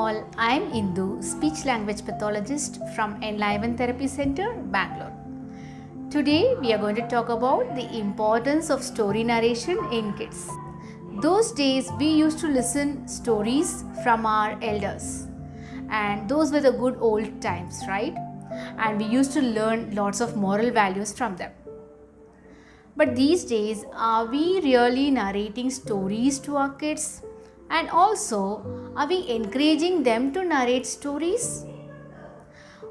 all, I am Indu, speech language pathologist from Enliven Therapy Center, Bangalore. Today we are going to talk about the importance of story narration in kids. Those days we used to listen stories from our elders, and those were the good old times, right? And we used to learn lots of moral values from them. But these days, are we really narrating stories to our kids? And also, are we encouraging them to narrate stories?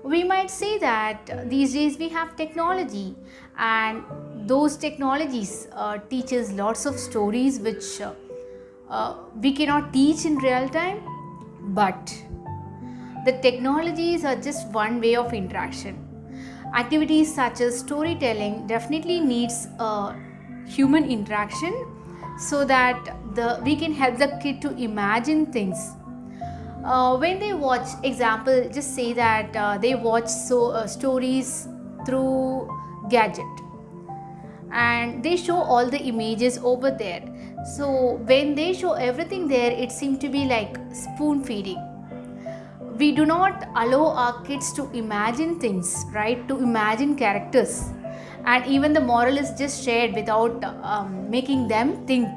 We might say that these days we have technology, and those technologies teach us lots of stories which we cannot teach in real time. But the technologies are just one way of interaction. Activities such as storytelling definitely needs human interaction so that we can help the kid to imagine things. When they watch, example, just say that they watch stories through gadget and they show all the images over there. So when they show everything there, it seems to be like spoon feeding. We do not allow our kids to imagine things, right? To imagine characters, and even the moral is just shared without making them think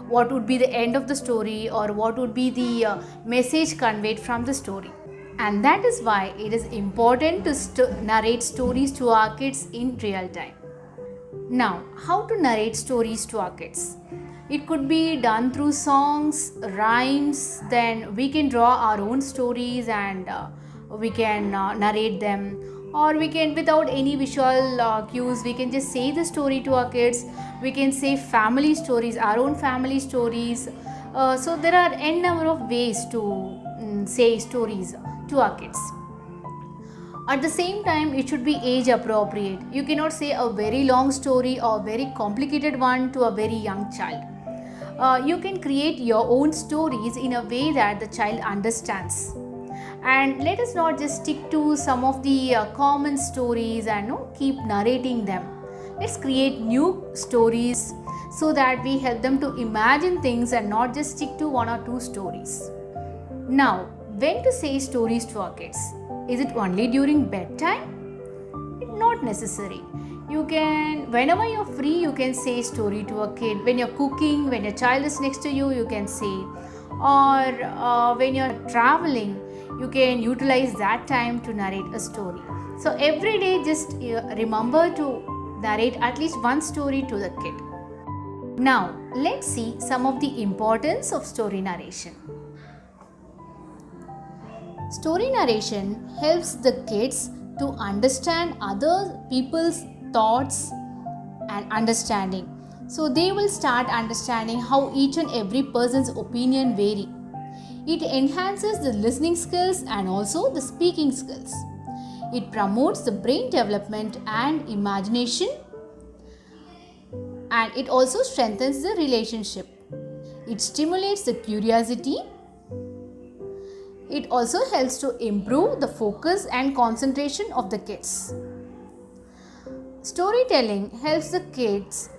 what would be the end of the story or what would be the message conveyed from the story. And that is why it is important to narrate stories to our kids in real time. Now, how to narrate stories to our kids? It could be done through songs, rhymes, then we can draw our own stories and we can narrate them, or we can, without any visual cues, we can just say the story to our kids. We can say family stories, our own family stories. So there are n number of ways to say stories to our kids. At the same time, it should be age appropriate. You cannot say a very long story or very complicated one to a very young child. You can create your own stories in a way that the child understands. And let us not just stick to some of the common stories and keep narrating them. Let's create new stories so that we help them to imagine things and not just stick to one or two stories. Now, when to say stories to our kids? Is it only during bedtime? Not necessary. You can, whenever you're free, you can say story to a kid. When you're cooking, when your child is next to you, you can say. Or when you're traveling, you can utilize that time to narrate a story. So every day, just remember to narrate at least one story to the kid. Now, let's see some of the importance of story narration. Story narration helps the kids to understand other people's thoughts and understanding. So they will start understanding how each and every person's opinion vary. It enhances the listening skills and also the speaking skills. It promotes the brain development and imagination, and it also strengthens the relationship. It stimulates the curiosity. It also helps to improve the focus and concentration of the kids. Storytelling helps the kids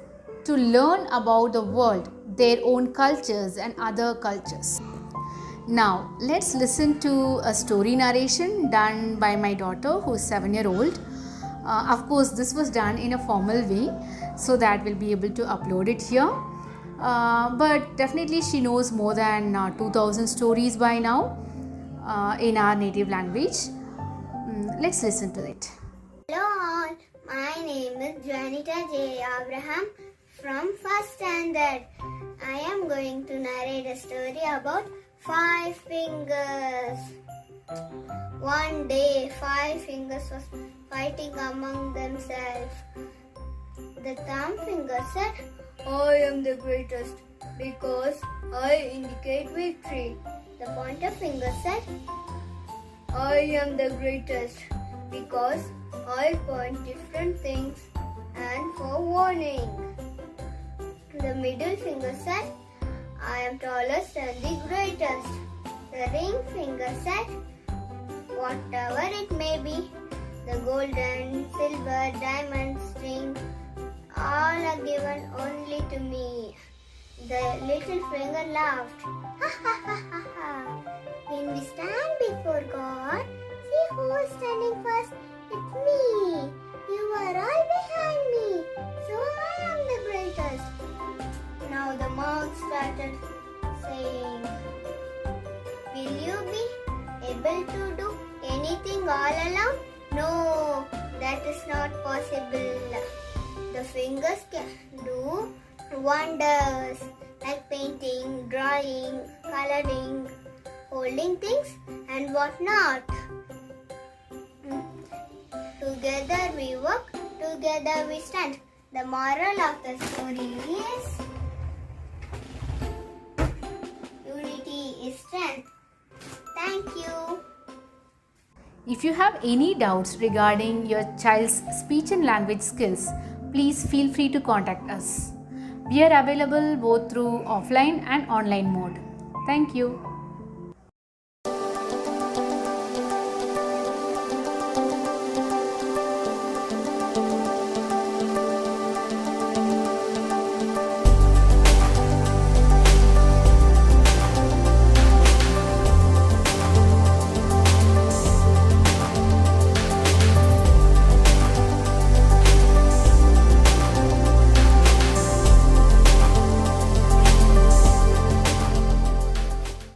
to learn about the world, their own cultures and other cultures. Now, let's listen to a story narration done by my daughter who is 7-year-old. Of course, this was done in a formal way so that we'll be able to upload it here. But definitely she knows more than 2000 stories by now in our native language. Let's listen to it. Hello all, my name is Janita J. Abraham from 1st standard. I am going to narrate a story about 5 fingers. One day, 5 fingers was fighting among themselves. The thumb finger said, "I am the greatest because I indicate victory." The pointer finger said, "I am the greatest because I point different things and for warning." The middle finger said, "I am tallest and the greatest." The ring finger said, "Whatever it may be, the golden, silver, diamond, string, all are given only to me." The little finger laughed. "Ha ha ha ha ha! When we stand before God. See who is standing first? It's me. You are all behind me. So I am the greatest. Now the mouth started saying, will you be able to do anything all alone? No, that is not possible. The fingers can do wonders like painting, drawing, coloring, holding things and whatnot. Together we work, together we stand. The moral of the story is unity is strength. Thank you. If you have any doubts regarding your child's speech and language skills, please feel free to contact us. We are available both through offline and online mode. Thank you.